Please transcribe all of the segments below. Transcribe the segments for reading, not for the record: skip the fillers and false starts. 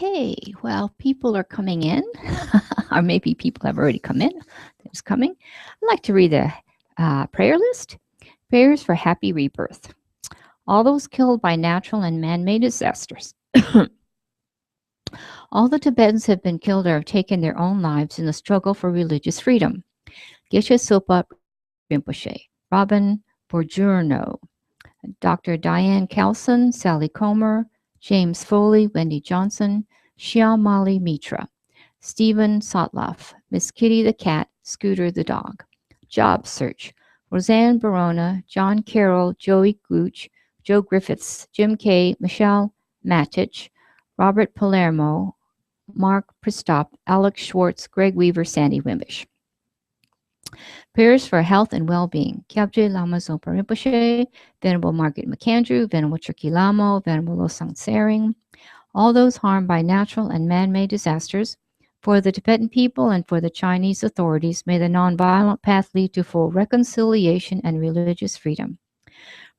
Okay, well, people are coming in, or maybe people have already come in. It's coming. I'd like to read the prayer list. Prayers for happy rebirth. All those killed by natural and man-made disasters. All the Tibetans have been killed or have taken their own lives in the struggle for religious freedom. Geshe Sopa Rinpoche, Robin Bourgeurno, Dr. Diane Kelson, Sally Comer, James Foley, Wendy Johnson, Shyamali Mitra, Stephen Sotloff, Miss Kitty the cat, Scooter the dog. Job search. Roseanne Barona, John Carroll, Joey Gooch, Joe Griffiths, Jim Kay, Michelle Matich, Robert Palermo, Mark Pristop, Alex Schwartz, Greg Weaver, Sandy Wimbish. Prayers for health and well-being. Kyabje Lama Zopa Rinpoche, Venerable Margaret McAndrew, Venerable Churki Lamo, Venerable Losang Tsering, all those harmed by natural and man-made disasters. For the Tibetan people and for the Chinese authorities, may the nonviolent path lead to full reconciliation and religious freedom.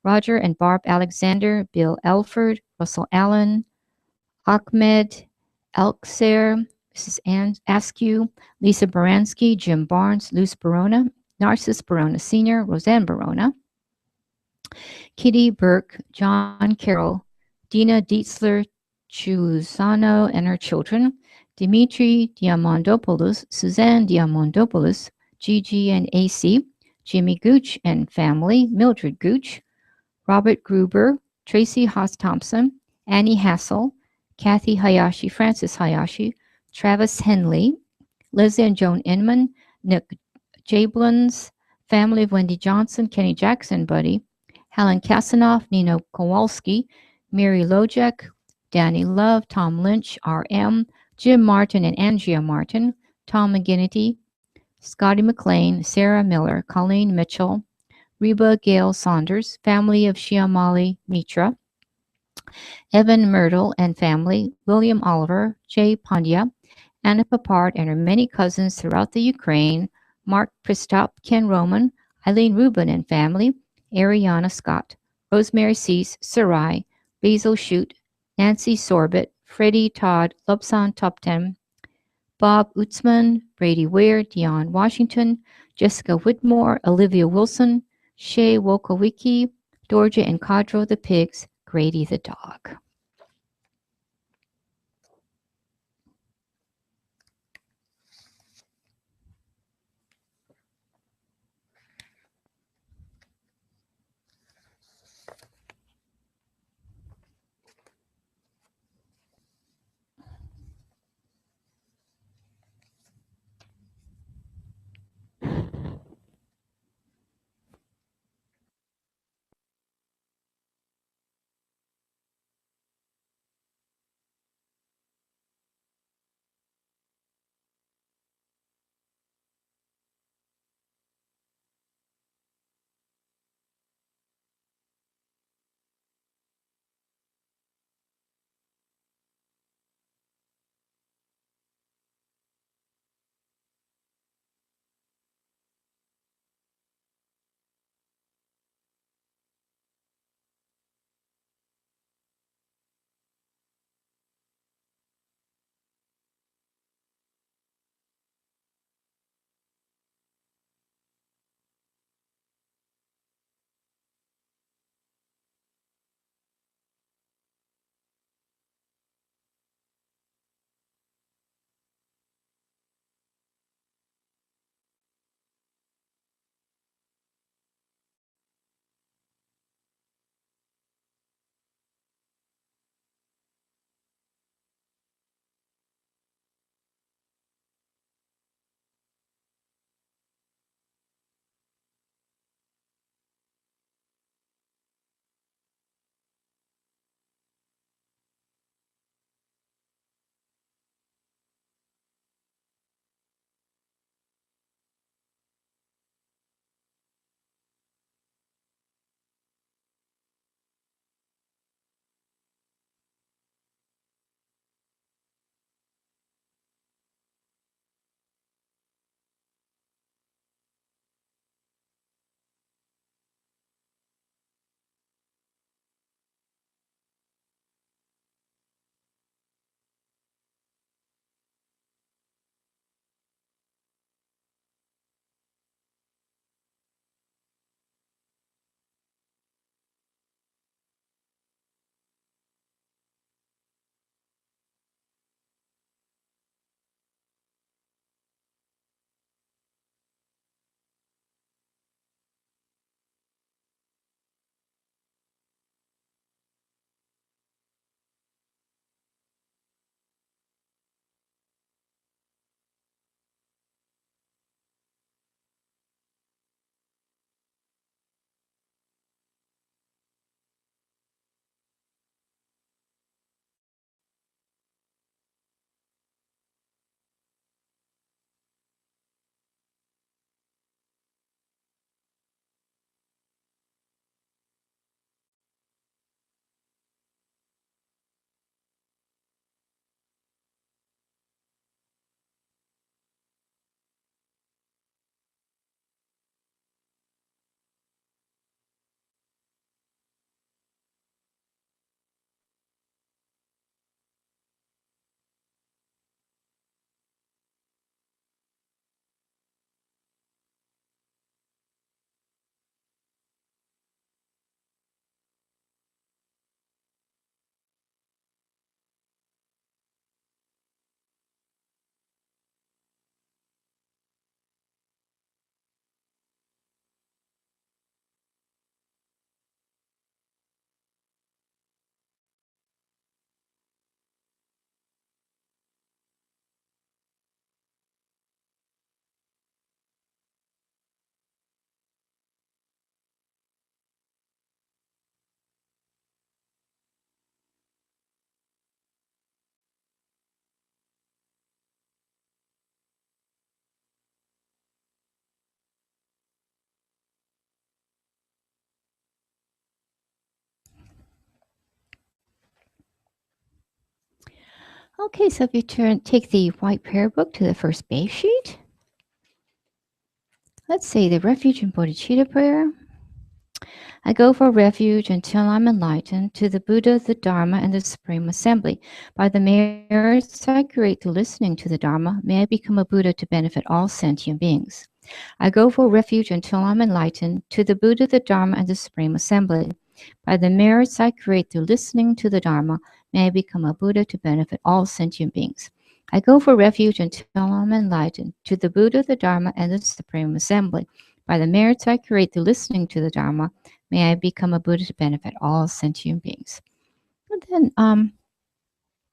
Roger and Barb Alexander, Bill Elford, Russell Allen, Ahmed Elkser, Mrs. Ann Askew, Lisa Baranski, Jim Barnes, Luce Barona, Narcissus Barona Sr., Roseanne Barona, Kitty Burke, John Carroll, Dina Dietzler Chuzano and her children, Dimitri Diamandopoulos, Suzanne Diamandopoulos, Gigi and AC, Jimmy Gooch and family, Mildred Gooch, Robert Gruber, Tracy Haas Thompson, Annie Hassel, Kathy Hayashi, Francis Hayashi, Travis Henley, Leslie and Joan Inman, Nick Jablins, family of Wendy Johnson, Kenny Jackson, Buddy, Helen Kasanoff, Nino Kowalski, Mary Lojek, Danny Love, Tom Lynch, RM, Jim Martin and Angia Martin, Tom McGinnity, Scotty McLean, Sarah Miller, Colleen Mitchell, Reba Gail Saunders, family of Shyamali Mitra, Evan Myrtle and family, William Oliver, Jay Pandya, Anna Papard and her many cousins throughout the Ukraine, Mark Pristop, Ken Roman, Eileen Rubin and family, Ariana Scott, Rosemary Cease, Sarai, Basil Shute, Nancy Sorbit, Freddie Todd, Lobsan Toptem, Bob Utzman, Brady Ware, Dion Washington, Jessica Whitmore, Olivia Wilson, Shay Wokowicki, Dorja and Cadro the pigs, Grady the dog. Okay, so if you take the white prayer book to the first base sheet, let's say the Refuge and Bodhicitta prayer. I go for refuge until I'm enlightened to the Buddha, the Dharma, and the Supreme Assembly. By the merits I create through listening to the Dharma, may I become a Buddha to benefit all sentient beings. I go for refuge until I'm enlightened to the Buddha, the Dharma, and the Supreme Assembly. By the merits I create through listening to the Dharma, may I become a Buddha to benefit all sentient beings. I go for refuge until I'm enlightened to the Buddha, the Dharma, and the Supreme Assembly. By the merits I create through listening to the Dharma, may I become a Buddha to benefit all sentient beings. And then,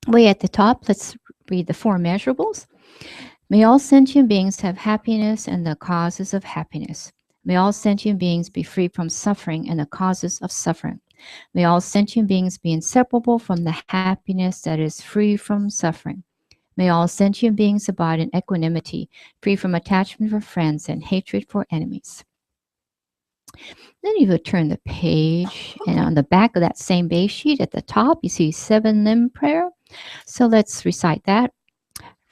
way at the top, let's read the four measurables. May all sentient beings have happiness and the causes of happiness. May all sentient beings be free from suffering and the causes of suffering. May all sentient beings be inseparable from the happiness that is free from suffering. May all sentient beings abide in equanimity, free from attachment for friends and hatred for enemies. Then you would turn the page, and on the back of that same base sheet at the top, you see 7-limb prayer. So let's recite that.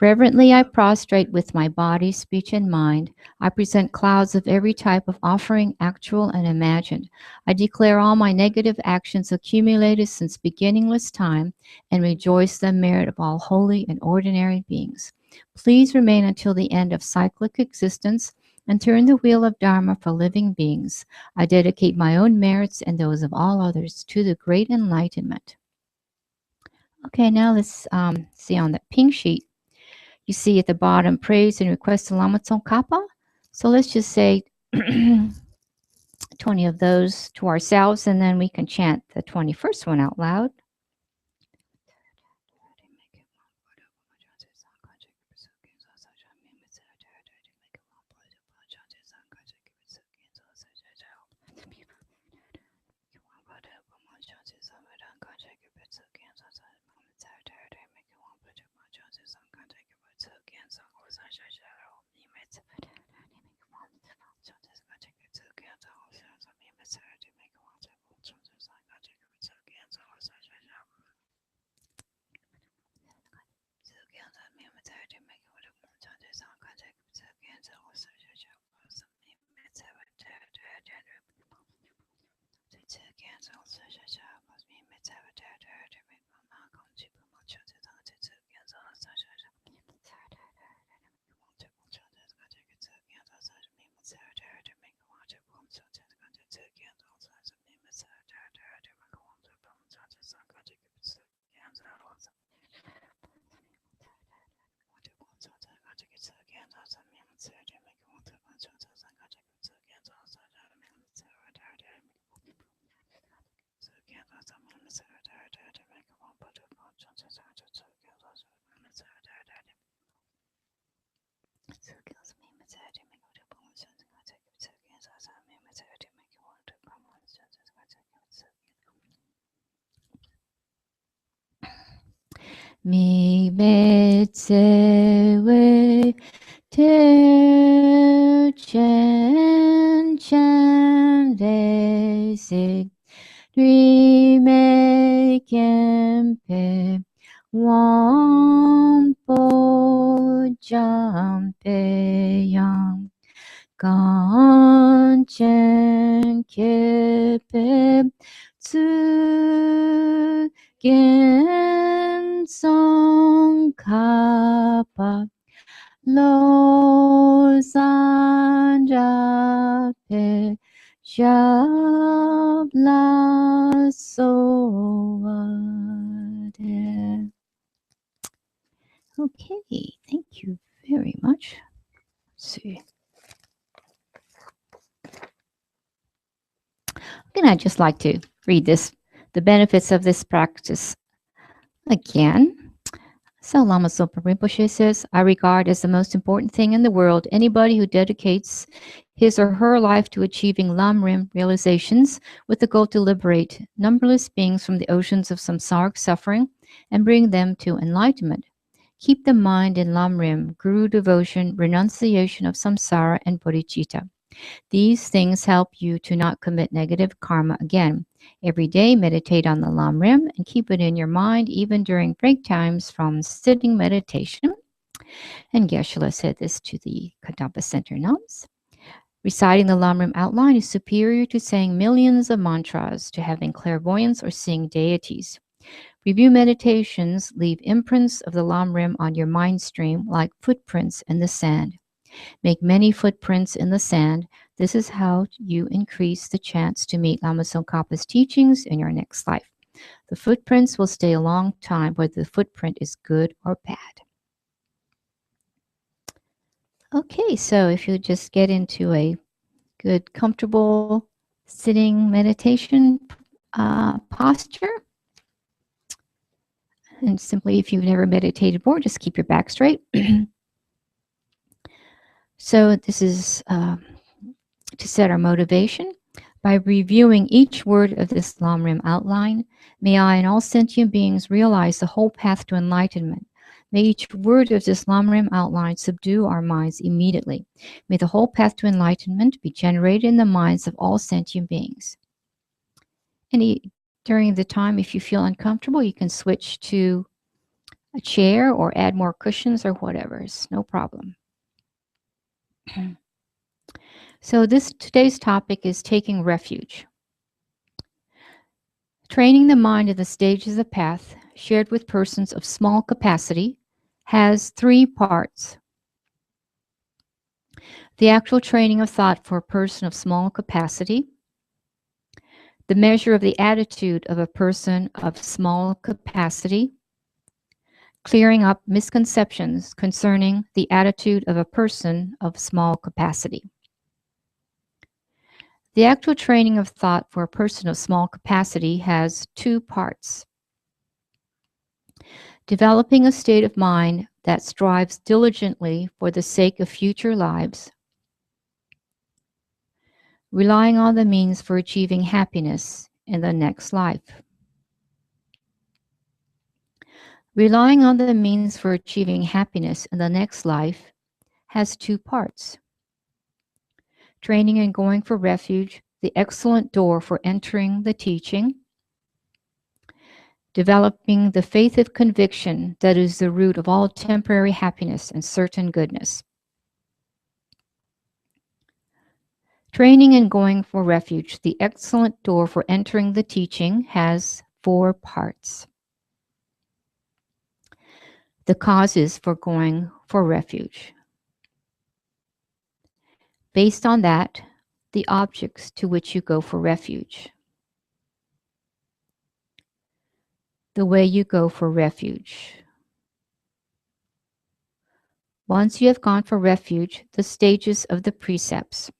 Reverently I prostrate with my body, speech, and mind. I present clouds of every type of offering, actual and imagined. I declare all my negative actions accumulated since beginningless time and rejoice the merit of all holy and ordinary beings. Please remain until the end of cyclic existence and turn the wheel of Dharma for living beings. I dedicate my own merits and those of all others to the great enlightenment. Okay, now let's see on the pink sheet. You see at the bottom, praise and request to Lama Tsongkhapa. So let's just say 20 of those to ourselves, and then we can chant the 21st one out loud. Mi me tsewe te chen chen ve sig Dri me kempe wampo jampe yang ganchen kepe tsu gen Tsongkhapa lo sanjape Shabla Sowade. Okay, thank you very much. Let's see. And I'd just like to read this, the benefits of this practice again. So Lama Zopa Rinpoche says, I regard as the most important thing in the world anybody who dedicates his or her life to achieving LamRim realizations with the goal to liberate numberless beings from the oceans of samsaric suffering and bring them to enlightenment. Keep the mind in LamRim, Guru devotion, renunciation of samsara, and bodhicitta. These things help you to not commit negative karma again. Every day, meditate on the LamRim and keep it in your mind, even during break times from sitting meditation. And Geshe-la said this to the Kadampa Center nuns. Reciting the LamRim outline is superior to saying millions of mantras, to having clairvoyance or seeing deities. Review meditations leave imprints of the LamRim on your mind stream like footprints in the sand. Make many footprints in the sand. This is how you increase the chance to meet Lama Tsongkhapa's teachings in your next life. The footprints will stay a long time, whether the footprint is good or bad. Okay, so if you just get into a good, comfortable sitting meditation posture, and simply, if you've never meditated before, just keep your back straight. So this is to set our motivation. By reviewing each word of this LamRim outline, may I and all sentient beings realize the whole path to enlightenment. May each word of this LamRim outline subdue our minds immediately. May the whole path to enlightenment be generated in the minds of all sentient beings. During the time, if you feel uncomfortable, you can switch to a chair or add more cushions or whatever. It's no problem. So today's topic is taking refuge. Training the mind in the stages of the path, shared with persons of small capacity, has 3 parts. The actual training of thought for a person of small capacity, the measure of the attitude of a person of small capacity, clearing up misconceptions concerning the attitude of a person of small capacity. The actual training of thought for a person of small capacity has 2 parts. Developing a state of mind that strives diligently for the sake of future lives, relying on the means for achieving happiness in the next life. Relying on the means for achieving happiness in the next life has 2 parts. Training and going for refuge, the excellent door for entering the teaching. Developing the faith of conviction that is the root of all temporary happiness and certain goodness. Training and going for refuge, the excellent door for entering the teaching, has 4 parts. The causes for going for refuge. Based on that, the objects to which you go for refuge. The way you go for refuge. Once you have gone for refuge, the stages of the precepts.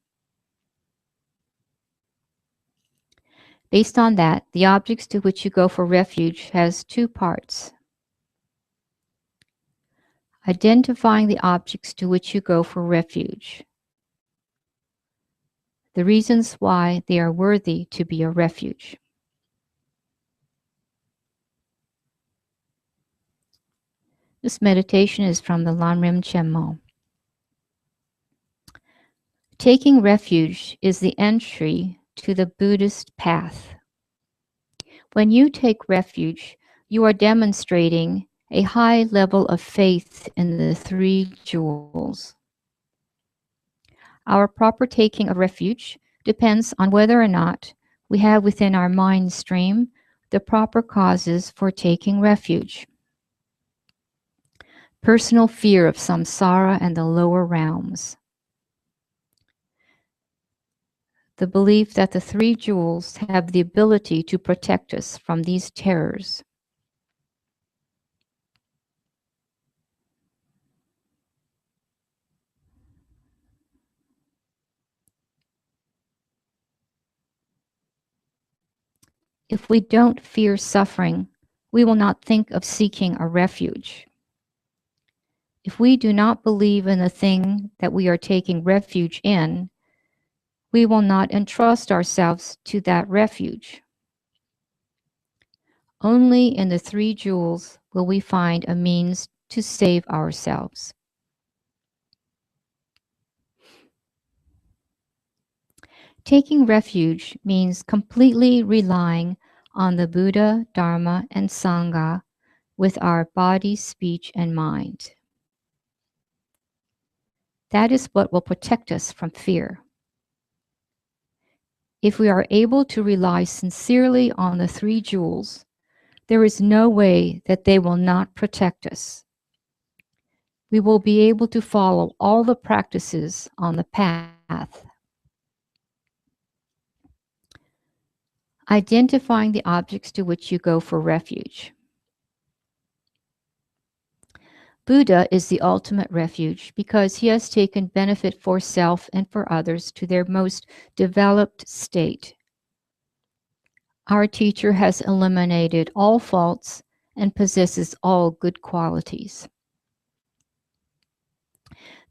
Based on that, the objects to which you go for refuge has 2 parts. Identifying the objects to which you go for refuge. The reasons why they are worthy to be a refuge. This meditation is from the LamRim Chenmo. Taking refuge is the entry to the Buddhist path. When you take refuge, you are demonstrating a high level of faith in the 3 jewels. Our proper taking of refuge depends on whether or not we have within our mind stream the proper causes for taking refuge. Personal fear of samsara and the lower realms. The belief that the 3 jewels have the ability to protect us from these terrors. If we don't fear suffering, we will not think of seeking a refuge. If we do not believe in the thing that we are taking refuge in, we will not entrust ourselves to that refuge. Only in the 3 jewels will we find a means to save ourselves. Taking refuge means completely relying on the Buddha, Dharma, and Sangha with our body, speech, and mind. That is what will protect us from fear. If we are able to rely sincerely on the three jewels, there is no way that they will not protect us. We will be able to follow all the practices on the path. Identifying the objects to which you go for refuge. Buddha is the ultimate refuge because he has taken benefit for self and for others to their most developed state. Our teacher has eliminated all faults and possesses all good qualities.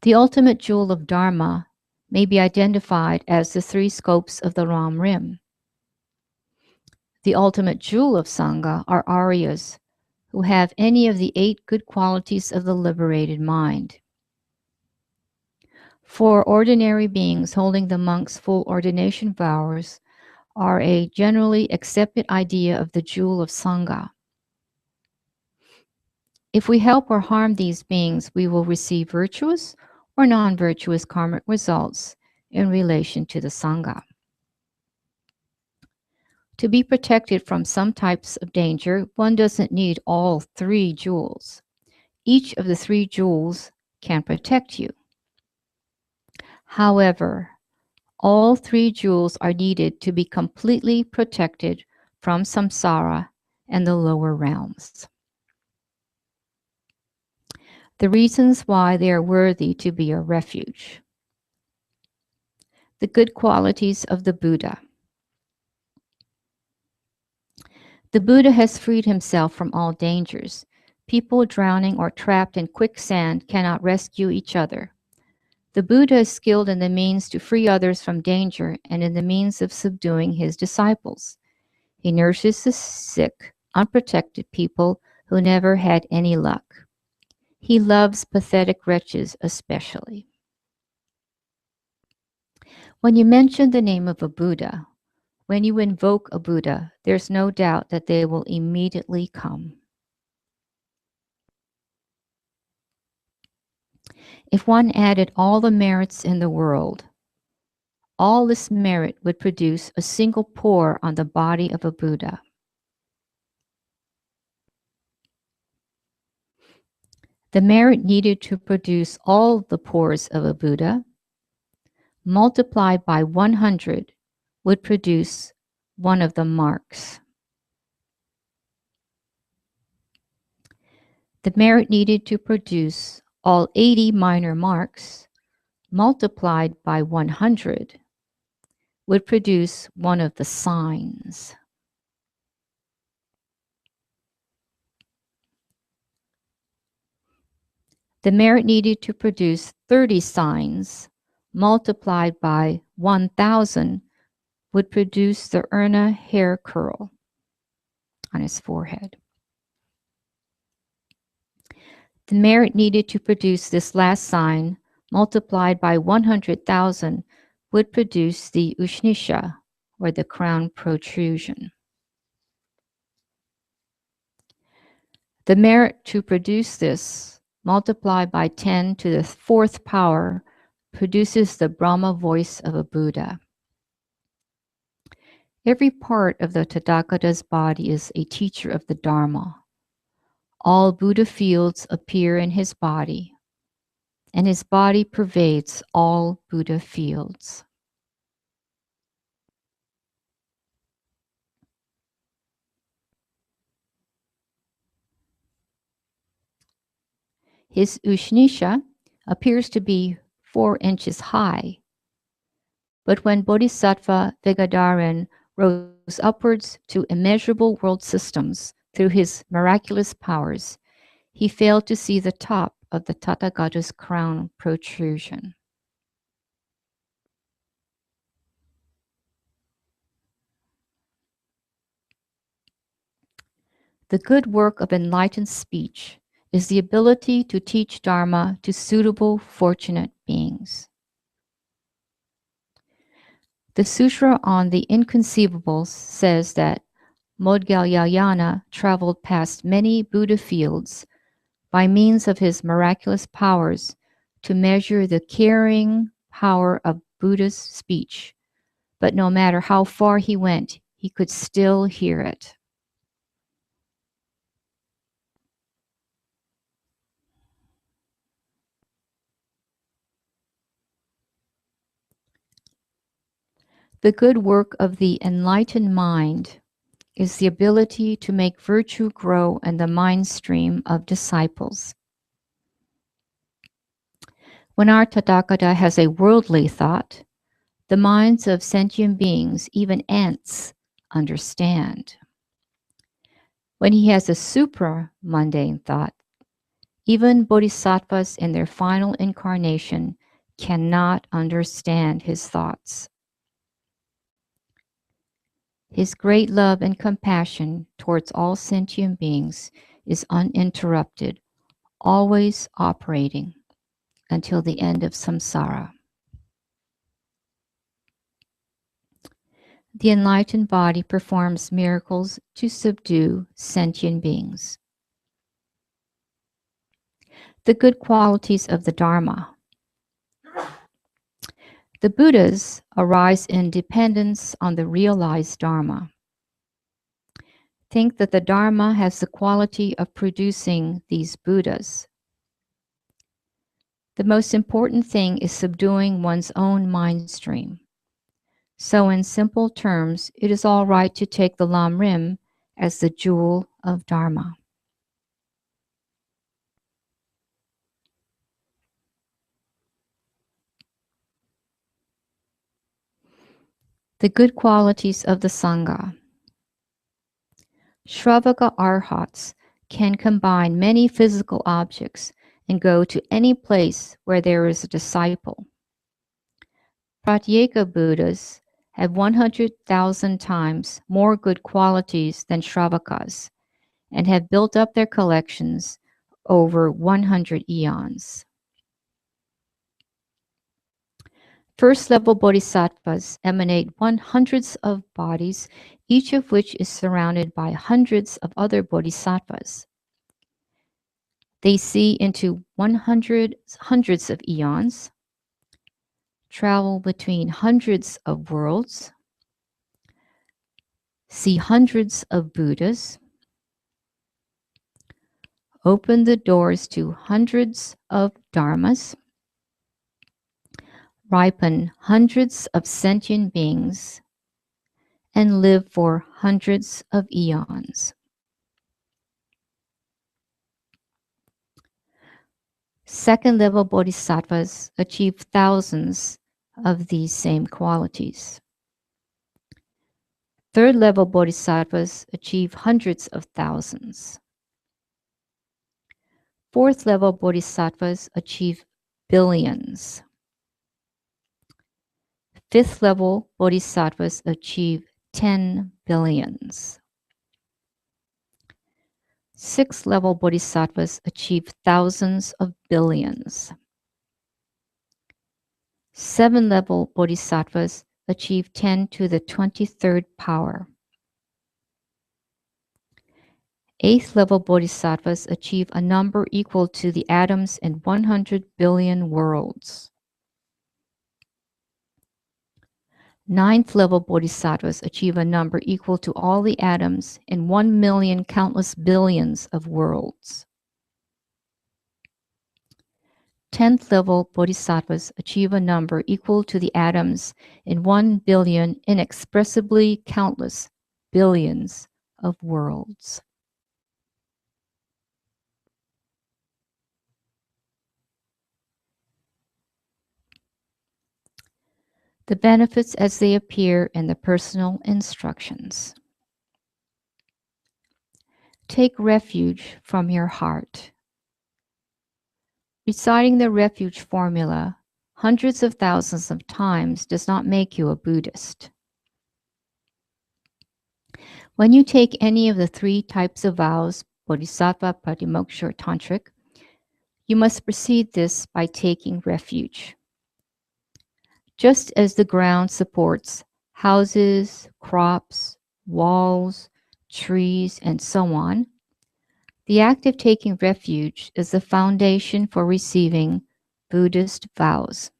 The ultimate jewel of Dharma may be identified as the three scopes of the LamRim. The ultimate jewel of Sangha are Aryas, who have any of the 8 good qualities of the liberated mind. For ordinary beings holding the monk's full ordination vows are a generally accepted idea of the jewel of Sangha. If we help or harm these beings, we will receive virtuous or non-virtuous karmic results in relation to the Sangha. To be protected from some types of danger, one doesn't need all 3 jewels. Each of the 3 jewels can protect you. However, all 3 jewels are needed to be completely protected from samsara and the lower realms. The reasons why they are worthy to be a refuge. The good qualities of the Buddha. The Buddha has freed himself from all dangers. People drowning or trapped in quicksand cannot rescue each other. The Buddha is skilled in the means to free others from danger and in the means of subduing his disciples. He nurses the sick, unprotected people who never had any luck. He loves pathetic wretches especially. When you mention the name of a Buddha, when you invoke a Buddha, there's no doubt that they will immediately come. If one added all the merits in the world, all this merit would produce a single pore on the body of a Buddha. The merit needed to produce all the pores of a Buddha, multiplied by 100, would produce one of the marks. The merit needed to produce all 80 minor marks, multiplied by 100, would produce one of the signs. The merit needed to produce 30 signs, multiplied by 1,000, would produce the Urna hair curl on his forehead. The merit needed to produce this last sign, multiplied by 100,000, would produce the Ushnisha, or the crown protrusion. The merit to produce this, multiplied by 10 to the 4th power, produces the Brahma voice of a Buddha. Every part of the Tathagata's body is a teacher of the Dharma. All Buddha fields appear in his body, and his body pervades all Buddha fields. His Ushnisha appears to be 4 inches high, but when Bodhisattva Vegadharan rose upwards to immeasurable world systems through his miraculous powers, he failed to see the top of the Tathagata's crown protrusion. The good work of enlightened speech is the ability to teach Dharma to suitable, fortunate beings. The Sutra on the Inconceivable says that Modgalyayana traveled past many Buddha fields by means of his miraculous powers to measure the carrying power of Buddha's speech. But no matter how far he went, he could still hear it. The good work of the enlightened mind is the ability to make virtue grow in the mind stream of disciples. When our Tathagata has a worldly thought, the minds of sentient beings, even ants, understand. When he has a supra-mundane thought, even bodhisattvas in their final incarnation cannot understand his thoughts. His great love and compassion towards all sentient beings is uninterrupted, always operating until the end of samsara. The enlightened body performs miracles to subdue sentient beings. The good qualities of the Dharma. The Buddhas arise in dependence on the realized Dharma. Think that the Dharma has the quality of producing these Buddhas. The most important thing is subduing one's own mind stream. So in simple terms, it is all right to take the LamRim as the jewel of Dharma. The good qualities of the Sangha. Shravaka arhats can combine many physical objects and go to any place where there is a disciple. Pratyeka Buddhas have 100,000 times more good qualities than Shravakas and have built up their collections over 100 eons. First-level bodhisattvas emanate hundreds of bodies, each of which is surrounded by hundreds of other bodhisattvas. They see into hundreds of eons, travel between hundreds of worlds, see hundreds of Buddhas, open the doors to hundreds of Dharmas, ripen hundreds of sentient beings, and live for hundreds of eons. Second-level bodhisattvas achieve thousands of these same qualities. Third-level bodhisattvas achieve hundreds of thousands. Fourth-level bodhisattvas achieve billions. Fifth-level bodhisattvas achieve 10 billions. Sixth-level bodhisattvas achieve thousands of billions. Seven-level bodhisattvas achieve 10 to the 23rd power. Eighth-level bodhisattvas achieve a number equal to the atoms in 100 billion worlds. Ninth-level bodhisattvas achieve a number equal to all the atoms in 1 million countless billions of worlds. 10th-level bodhisattvas achieve a number equal to the atoms in 1 billion inexpressibly countless billions of worlds. The benefits as they appear in the personal instructions. Take refuge from your heart. Reciting the refuge formula hundreds of thousands of times does not make you a Buddhist. When you take any of the 3 types of vows, Bodhisattva, Patimoksha, or Tantric, you must precede this by taking refuge. Just as the ground supports houses, crops, walls, trees, and so on, the act of taking refuge is the foundation for receiving Buddhist vows.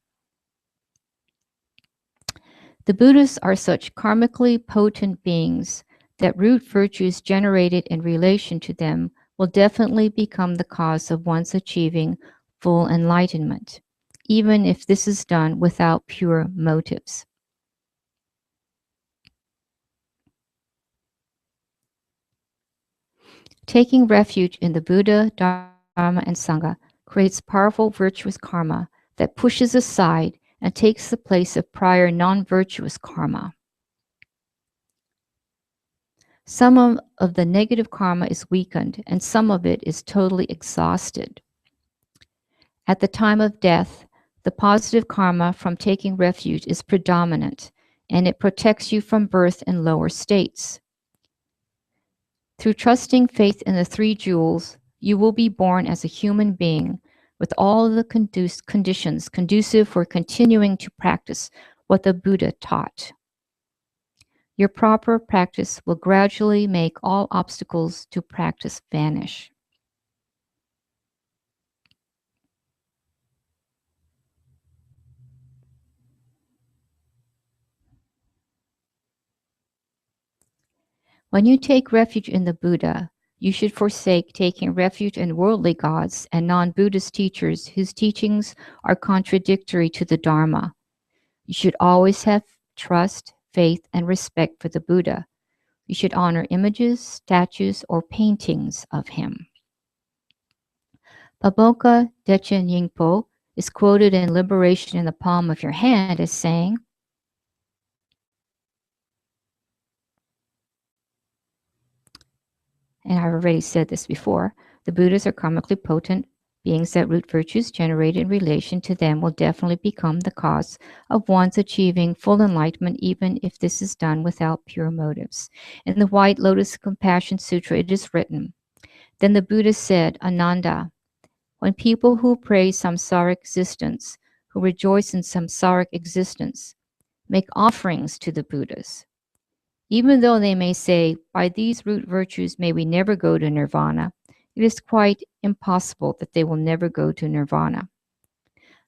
The Buddhas are such karmically potent beings that root virtues generated in relation to them will definitely become the cause of one's achieving full enlightenment, even if this is done without pure motives. Taking refuge in the Buddha, Dharma, and Sangha creates powerful virtuous karma that pushes aside and takes the place of prior non-virtuous karma. Some of the negative karma is weakened, and some of it is totally exhausted. At the time of death, the positive karma from taking refuge is predominant, and it protects you from birth in lower states. Through trusting faith in the three jewels, you will be born as a human being with all the conditions conducive for continuing to practice what the Buddha taught. Your proper practice will gradually make all obstacles to practice vanish. When you take refuge in the Buddha, you should forsake taking refuge in worldly gods and non-Buddhist teachers whose teachings are contradictory to the Dharma. You should always have trust, faith, and respect for the Buddha. You should honor images, statues, or paintings of him. Baboka Dechen Yingpo is quoted in Liberation in the Palm of Your Hand as saying, and I've already said this before, the Buddhas are karmically potent beings that root virtues generated in relation to them will definitely become the cause of one's achieving full enlightenment, even if this is done without pure motives. In the White Lotus Compassion Sutra, it is written, then the Buddha said, Ananda, when people who praise samsaric existence, who rejoice in samsaric existence, make offerings to the Buddhas, even though they may say, by these root virtues may we never go to nirvana, it is quite impossible that they will never go to nirvana.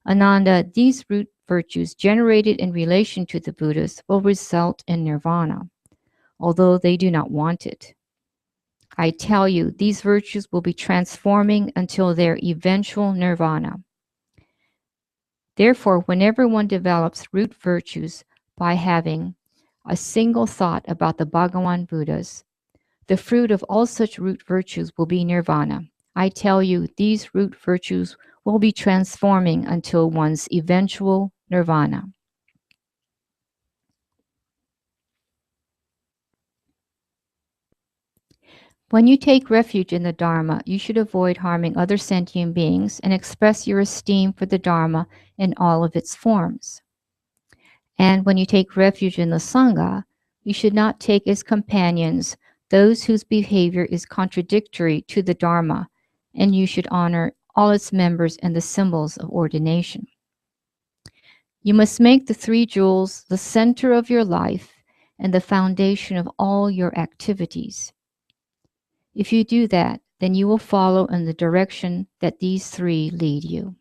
Ananda, these root virtues generated in relation to the Buddhas will result in nirvana, although they do not want it. I tell you, these virtues will be transforming until their eventual nirvana. Therefore, whenever one develops root virtues by having a single thought about the Bhagawan Buddhas, the fruit of all such root virtues will be nirvana. I tell you, these root virtues will be transforming until one's eventual nirvana. When you take refuge in the Dharma, you should avoid harming other sentient beings and express your esteem for the Dharma in all of its forms. And when you take refuge in the Sangha, you should not take as companions those whose behavior is contradictory to the Dharma, and you should honor all its members and the symbols of ordination. You must make the three jewels the center of your life and the foundation of all your activities. If you do that, then you will follow in the direction that these three lead you.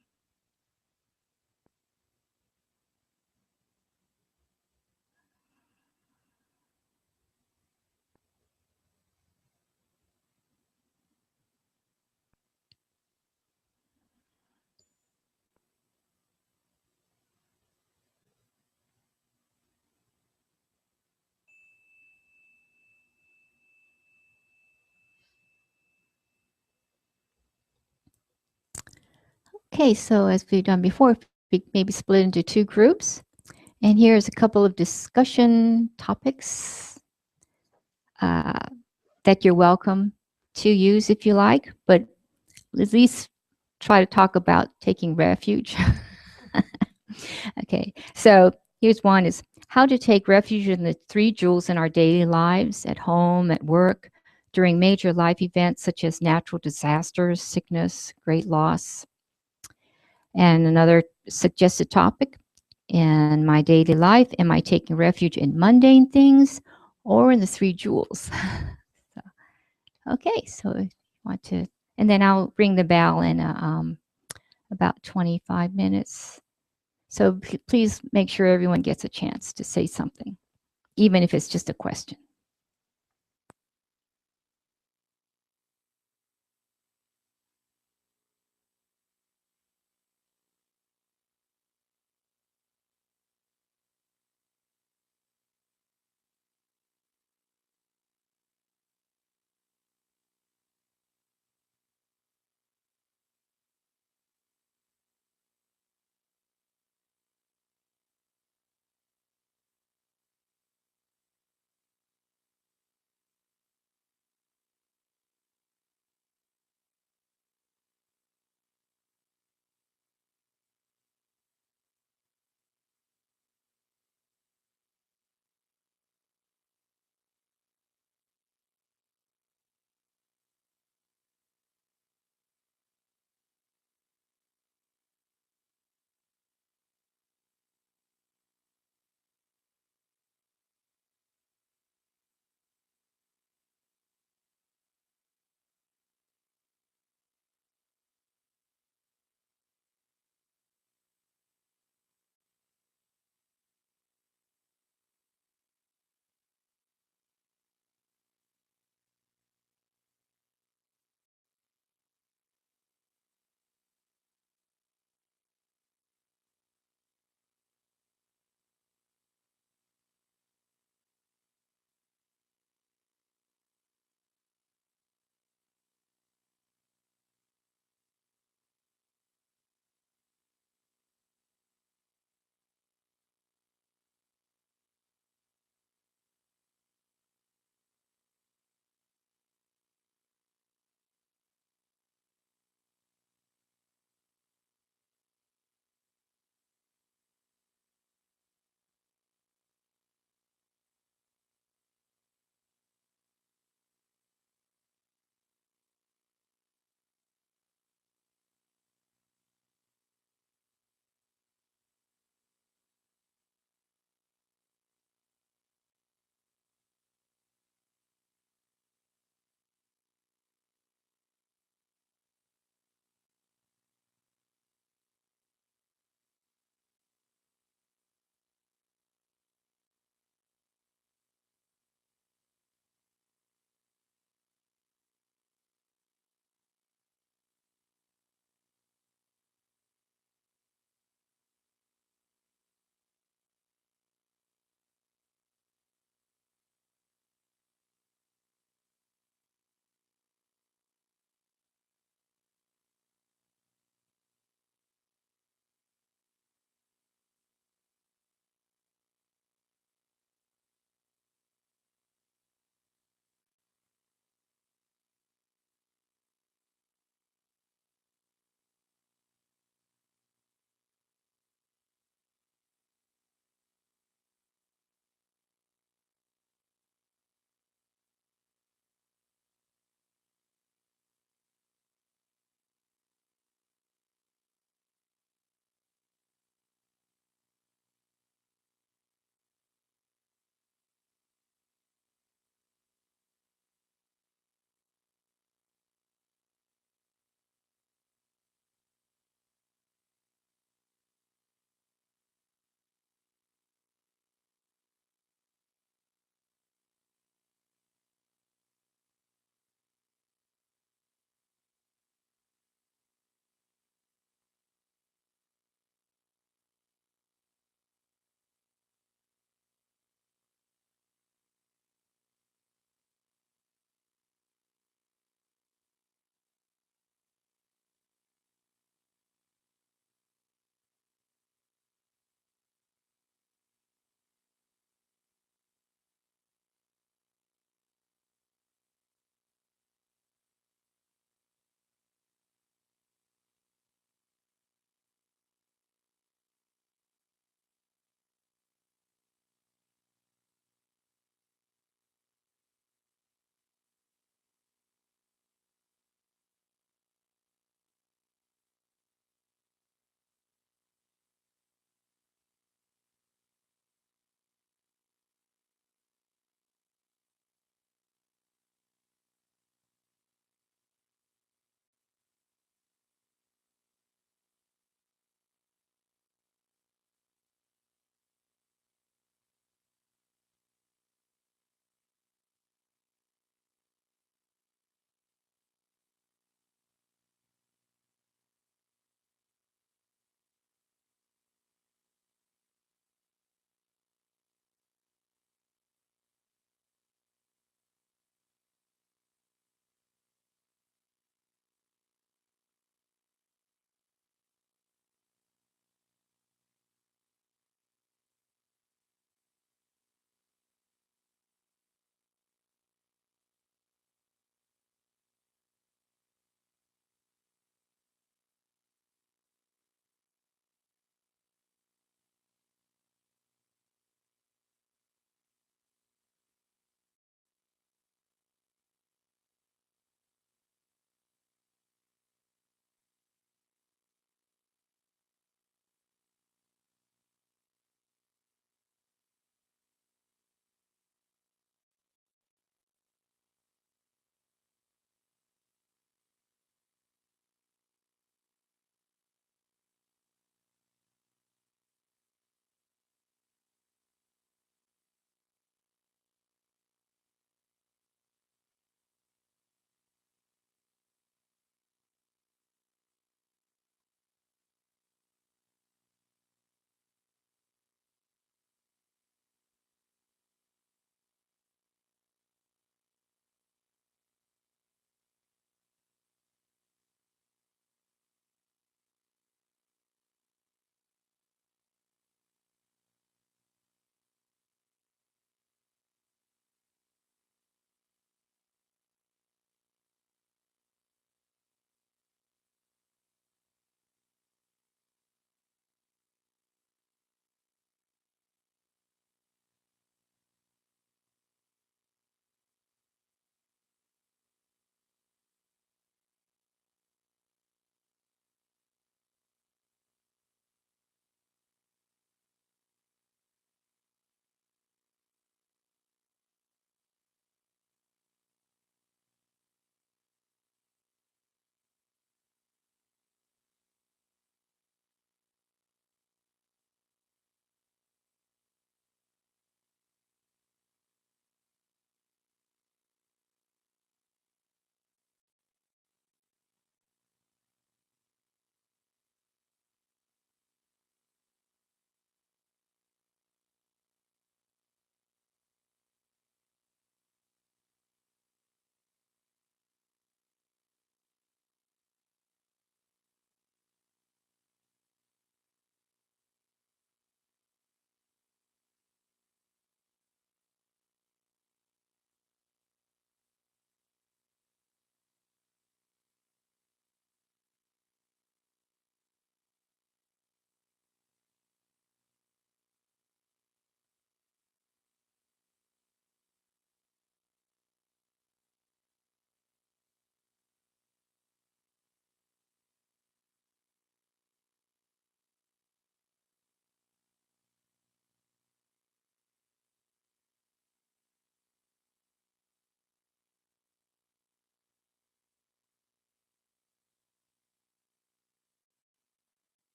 Okay, so as we've done before, we maybe split into two groups. And here's a couple of discussion topics that you're welcome to use if you like, but at least try to talk about taking refuge. Okay, so here's one is how to take refuge in the three jewels in our daily lives, at home, at work, during major life events such as natural disasters, sickness, great loss. And another suggested topic, in my daily life? Am I taking refuge in mundane things or in the three jewels? So, okay, so if you want to, and then I'll ring the bell in about 25 minutes. So please make sure everyone gets a chance to say something, even if it's just a question.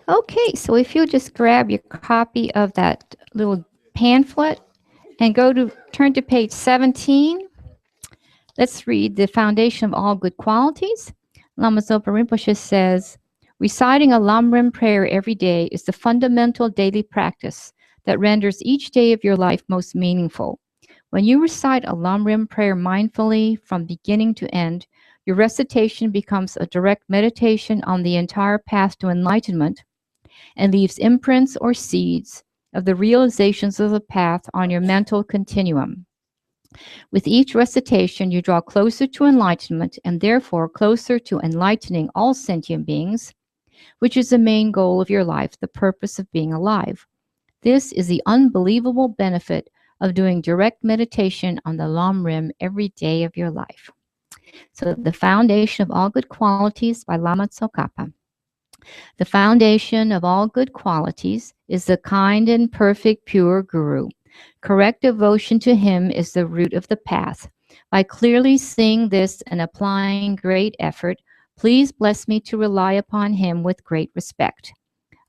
Okay, so if you'll just grab your copy of that little pamphlet and turn to page 17. Let's read the foundation of all good qualities. Lama Zopa Rinpoche says, reciting a LamRim prayer every day is the fundamental daily practice that renders each day of your life most meaningful. When you recite a LamRim prayer mindfully from beginning to end, your recitation becomes a direct meditation on the entire path to enlightenment and leaves imprints or seeds of the realizations of the path on your mental continuum. With each recitation, you draw closer to enlightenment and therefore closer to enlightening all sentient beings, which is the main goal of your life, the purpose of being alive. This is the unbelievable benefit of doing direct meditation on the LamRim every day of your life. So, the foundation of all good qualities by Lama Tsongkhapa. The foundation of all good qualities is the kind and perfect pure Guru. Correct devotion to him is the root of the path. By clearly seeing this and applying great effort, please bless me to rely upon him with great respect.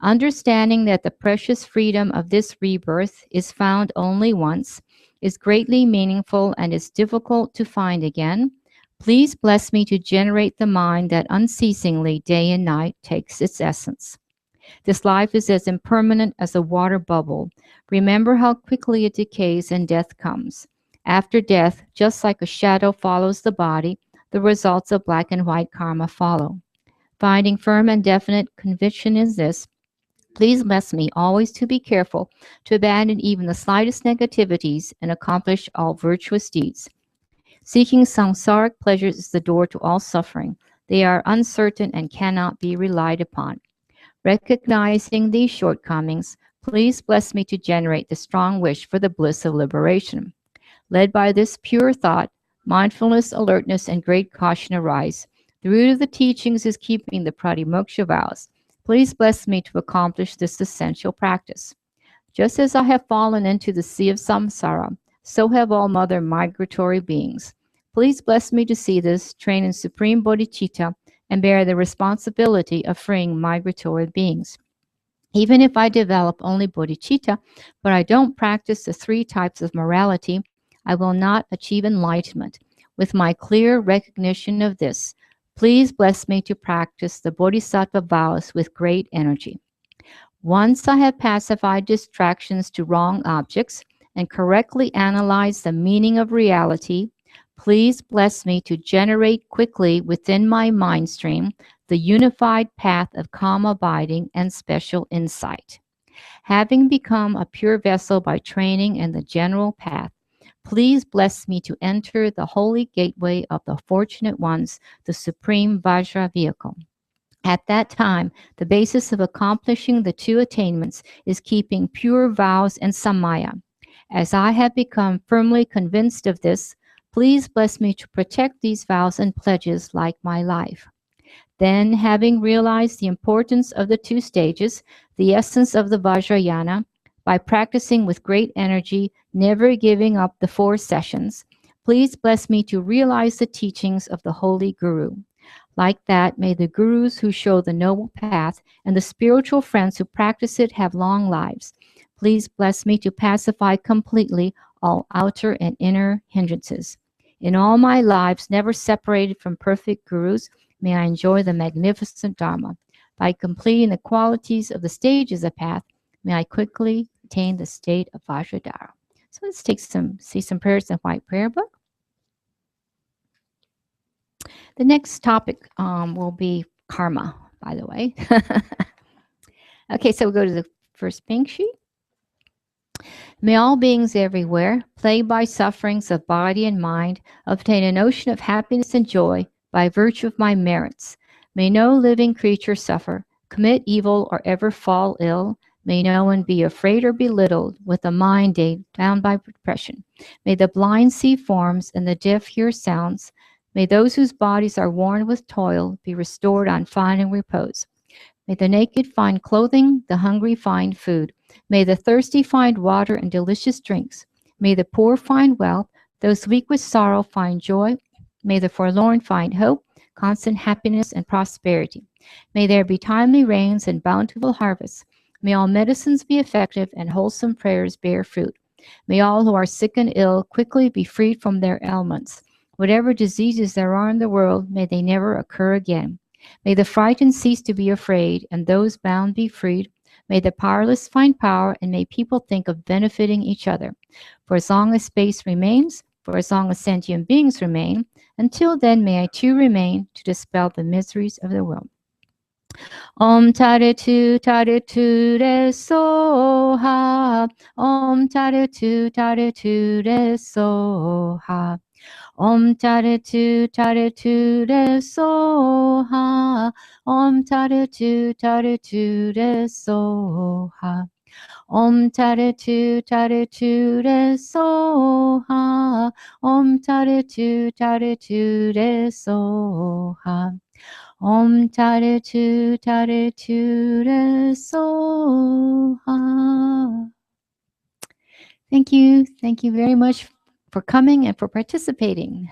Understanding that the precious freedom of this rebirth is found only once, is greatly meaningful, and is difficult to find again, please bless me to generate the mind that unceasingly, day and night, takes its essence. This life is as impermanent as a water bubble. Remember how quickly it decays and death comes. After death, just like a shadow follows the body, the results of black and white karma follow. Finding firm and definite conviction in this, please bless me always to be careful to abandon even the slightest negativities and accomplish all virtuous deeds. Seeking samsaric pleasures is the door to all suffering. They are uncertain and cannot be relied upon. Recognizing these shortcomings, please bless me to generate the strong wish for the bliss of liberation. Led by this pure thought, mindfulness, alertness, and great caution arise. The root of the teachings is keeping the pratimoksha vows. Please bless me to accomplish this essential practice. Just as I have fallen into the sea of samsara, so have all other migratory beings. Please bless me to see this, train in supreme bodhicitta, and bear the responsibility of freeing migratory beings. Even if I develop only bodhicitta, but I don't practice the three types of morality, I will not achieve enlightenment. With my clear recognition of this, please bless me to practice the bodhisattva vows with great energy. Once I have pacified distractions to wrong objects and correctly analyzed the meaning of reality, please bless me to generate quickly within my mind stream the unified path of calm abiding and special insight. Having become a pure vessel by training in the general path, please bless me to enter the holy gateway of the fortunate ones, the supreme Vajra vehicle. At that time, the basis of accomplishing the two attainments is keeping pure vows and samaya. As I have become firmly convinced of this, please bless me to protect these vows and pledges like my life. Then, having realized the importance of the two stages, the essence of the Vajrayana, by practicing with great energy, never giving up the 4 sessions, please bless me to realize the teachings of the Holy Guru. Like that, may the gurus who show the noble path and the spiritual friends who practice it have long lives. Please bless me to pacify completely all outer and inner hindrances. In all my lives, never separated from perfect gurus, may I enjoy the magnificent Dharma. By completing the qualities of the stages of path, may I quickly attain the state of Vajradhara. So let's see some prayers in the White Prayer Book. The next topic will be karma, by the way. Okay, so we'll go to the first pink sheet. May all beings everywhere, plagued by sufferings of body and mind, obtain an ocean of happiness and joy by virtue of my merits. May no living creature suffer, commit evil, or ever fall ill. May no one be afraid or belittled with a mind down by depression. May the blind see forms and the deaf hear sounds. May those whose bodies are worn with toil be restored on finding repose. May the naked find clothing, the hungry find food. May the thirsty find water and delicious drinks. May the poor find wealth, those weak with sorrow find joy. May the forlorn find hope, constant happiness, and prosperity. May there be timely rains and bountiful harvests. May all medicines be effective and wholesome prayers bear fruit. May all who are sick and ill quickly be freed from their ailments. Whatever diseases there are in the world, may they never occur again. May the frightened cease to be afraid, and those bound be freed. May the powerless find power, and may people think of benefiting each other. For as long as space remains, for as long as sentient beings remain, until then may I too remain to dispel the miseries of the world. Om taritu taritu re soha. Om taritu taritu re soha. Om taritu taritu re soha. Om taritu taritu re soha. Om taritu taritu re soha. Om taritu taritu re soha. Om taritu taritu re soha. Thank you. Thank you very much for coming and for participating.